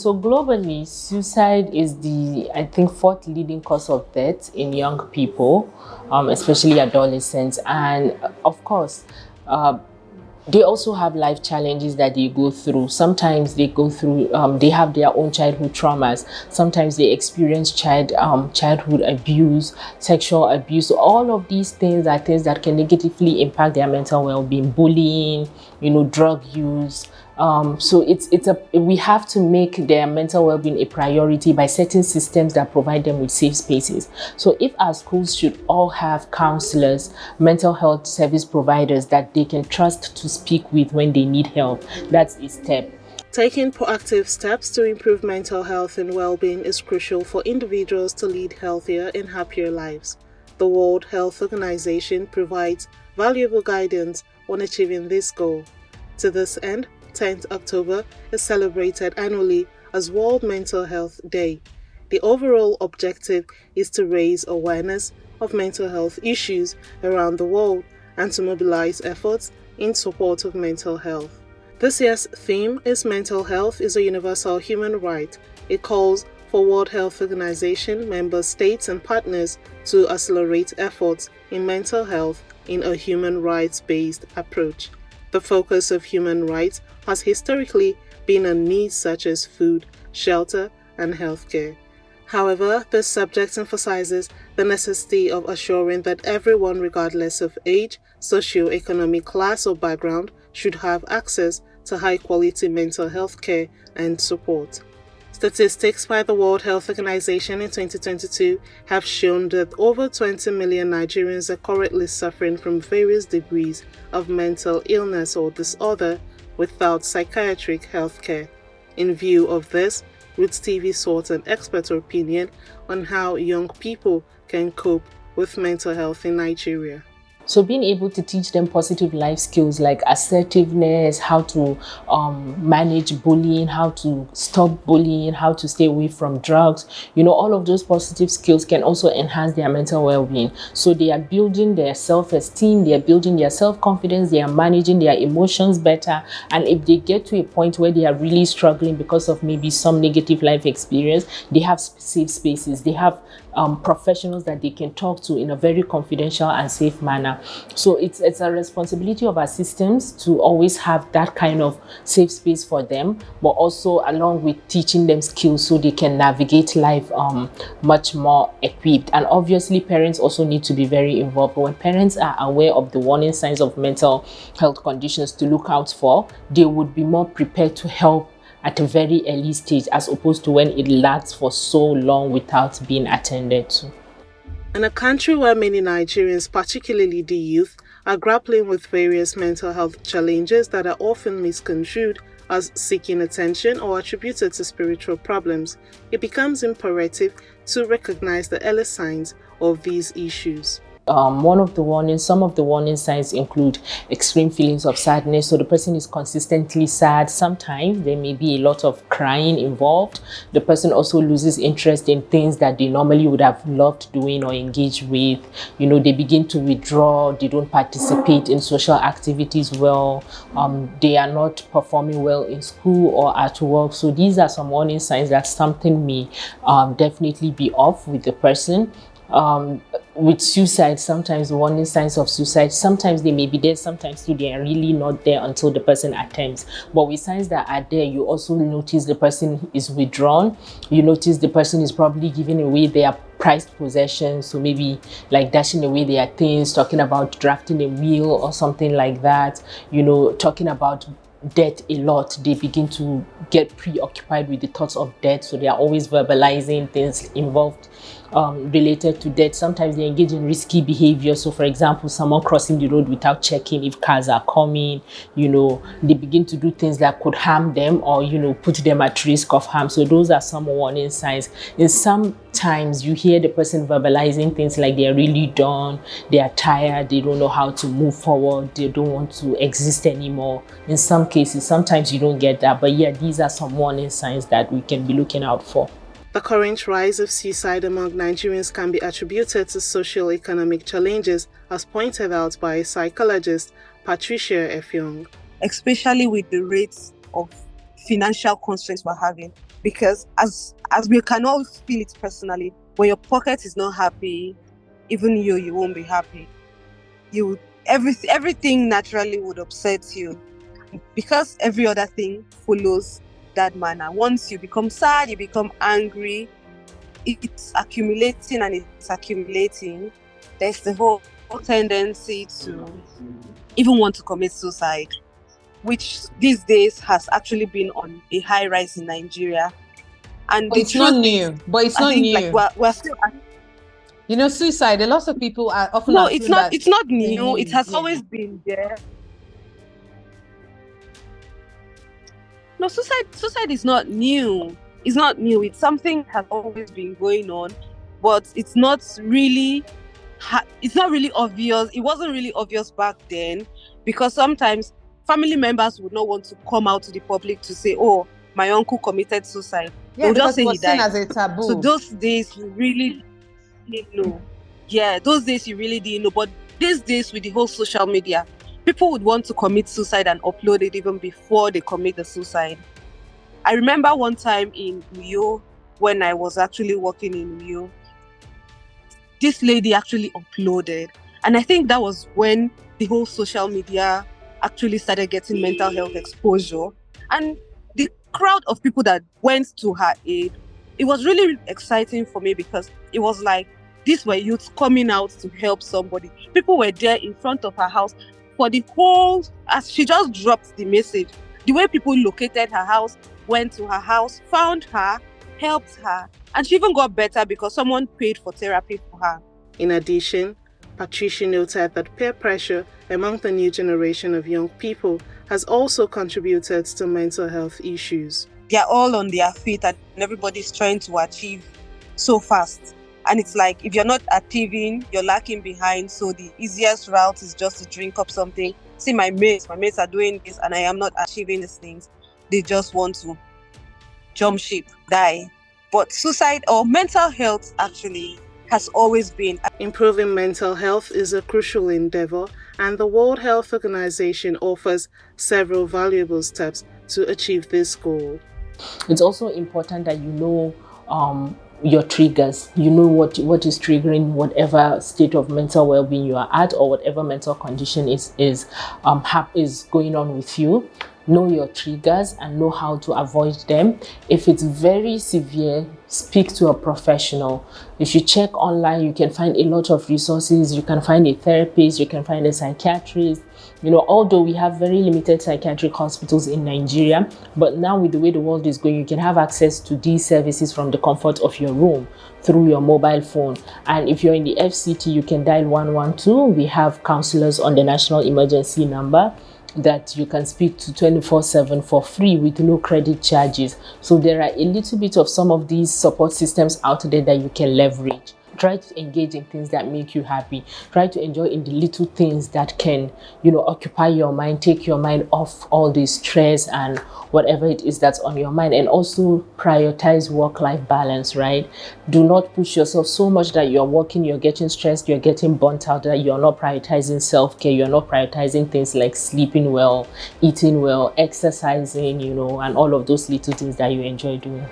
So globally, suicide is I think, fourth leading cause of death in young people, especially adolescents. And of course, uh, they also have life challenges that they go through. Sometimes they go through, they have their own childhood traumas. Sometimes they experience childhood abuse, sexual abuse. So all of these things are things that can negatively impact their mental well-being, bullying, drug use. So we have to make their mental well-being a priority by setting systems that provide them with safe spaces. So if our schools should all have counselors, mental health service providers that they can trust to speak with when they need help, that's a step. Taking proactive steps to improve mental health and well-being is crucial for individuals to lead healthier and happier lives. The World Health Organization provides valuable guidance on achieving this goal. To this end, 10th October is celebrated annually as World Mental Health Day. The overall objective is to raise awareness of mental health issues around the world and to mobilize efforts in support of mental health. This year's theme is Mental Health is a Universal Human Right. It calls for World Health Organization member states and partners to accelerate efforts in mental health in a human rights-based approach. The focus of human rights has historically been on needs such as food, shelter, and healthcare. However, this subject emphasizes the necessity of assuring that everyone, regardless of age, socio-economic class, or background, should have access to high-quality mental health care and support. Statistics by the World Health Organization in 2022 have shown that over 20 million Nigerians are currently suffering from various degrees of mental illness or disorder without psychiatric health care. In view of this, Rootstv sought an expert opinion on how young people can cope with mental health in Nigeria. So being able to teach them positive life skills like assertiveness, how to manage bullying, how to stop bullying, how to stay away from drugs, all of those positive skills can also enhance their mental well-being. So they are building their self-esteem, they are building their self-confidence, they are managing their emotions better. And if they get to a point where they are really struggling because of maybe some negative life experience, they have safe spaces, they have professionals that they can talk to in a very confidential and safe manner. So it's a responsibility of our systems to always have that kind of safe space for them, but also along with teaching them skills so they can navigate life much more equipped. And obviously parents also need to be very involved. When parents are aware of the warning signs of mental health conditions to look out for, they would be more prepared to help at a very early stage, as opposed to when it lasts for so long without being attended to. In a country where many Nigerians, particularly the youth, are grappling with various mental health challenges that are often misconstrued as seeking attention or attributed to spiritual problems, it becomes imperative to recognize the early signs of these issues. Some of the warning signs include extreme feelings of sadness. So the person is consistently sad. Sometimes there may be a lot of crying involved. The person also loses interest in things that they normally would have loved doing or engaged with. They begin to withdraw. They don't participate in social activities well. They are not performing well in school or at work. So these are some warning signs that something may definitely be off with the person. With suicide, sometimes the warning signs of suicide, sometimes they may be there, sometimes too they are really not there until the person attempts. But with signs that are there, you also notice the person is withdrawn. You notice the person is probably giving away their prized possessions, so maybe like dashing away their things, talking about drafting a will or something like that, talking about death a lot. They begin to get preoccupied with the thoughts of death, so they are always verbalizing things involved related to death. Sometimes they engage in risky behavior. So for example, someone crossing the road without checking if cars are coming, they begin to do things that could harm them or put them at risk of harm. So those are some warning signs. And sometimes you hear the person verbalizing things like they are really done, they are tired, they don't know how to move forward, they don't want to exist anymore. In some cases, sometimes you don't get that, but yeah, these are some warning signs that we can be looking out for. The current rise of suicide among Nigerians can be attributed to socio-economic challenges, as pointed out by psychologist Patricia F. Young. Especially with the rates of financial constraints we're having. because as we can all feel it personally, when your pocket is not happy, even you won't be happy. Everything naturally would upset you, because every other thing follows that manner. Once you become sad, you become angry, it's accumulating and it's accumulating. There's the whole tendency to even want to commit suicide, which these days has actually been on a high rise in Nigeria. And But the it's not truth new. is, But it's I not think like new. we're still. You know, suicide. A lot of people are often No, assume that it's not the new. It news. has always been there. No, suicide is not new. It's not new. It's something that has always been going on, but it's not really obvious. It wasn't really obvious back then, because sometimes family members would not want to come out to the public to say, "Oh, my uncle committed suicide." They Yeah, would because just it say he was seen died. as a taboo. So those days you really didn't know. Yeah, those days you really didn't know. But these days, with the whole social media, people would want to commit suicide and upload it even before they commit the suicide. I remember one time in Uyo, when I was actually working in Uyo, this lady actually uploaded. And I think that was when the whole social media actually started getting mental health exposure. And the crowd of people that went to her aid, it was really exciting for me, because it was like these were youths coming out to help somebody. People were there in front of her house for the whole, as she just dropped the message, the way people located her house, went to her house, found her, helped her, and she even got better because someone paid for therapy for her. In addition, Patricia noted that peer pressure among the new generation of young people has also contributed to mental health issues. They're all on their feet and everybody's trying to achieve so fast. And it's like, if you're not achieving, you're lacking behind. So the easiest route is just to drink up something. See, my mates are doing this and I am not achieving these things. They just want to jump ship, die. But suicide or mental health actually has always been. Improving mental health is a crucial endeavor, and the World Health Organization offers several valuable steps to achieve this goal. It's also important that you know your triggers. You know what is triggering whatever state of mental well-being you are at, or whatever mental condition is going on with you. Know your triggers and know how to avoid them. If it's very severe, speak to a professional. If you check online, you can find a lot of resources. You can find a therapist, you can find a psychiatrist. You know, although we have very limited psychiatric hospitals in Nigeria, but now with the way the world is going, you can have access to these services from the comfort of your room through your mobile phone. And if you're in the FCT, you can dial 112. We have counselors on the national emergency number that you can speak to 24/7 for free with no credit charges. So there are a little bit of some of these support systems out there that you can leverage. Try to engage in things that make you happy. Try to enjoy in the little things that can, occupy your mind, take your mind off all the stress and whatever it is that's on your mind. And also prioritize work-life balance, right? Do not push yourself so much that you're working, you're getting stressed, you're getting burnt out, that you're not prioritizing self-care, you're not prioritizing things like sleeping well, eating well, exercising, and all of those little things that you enjoy doing.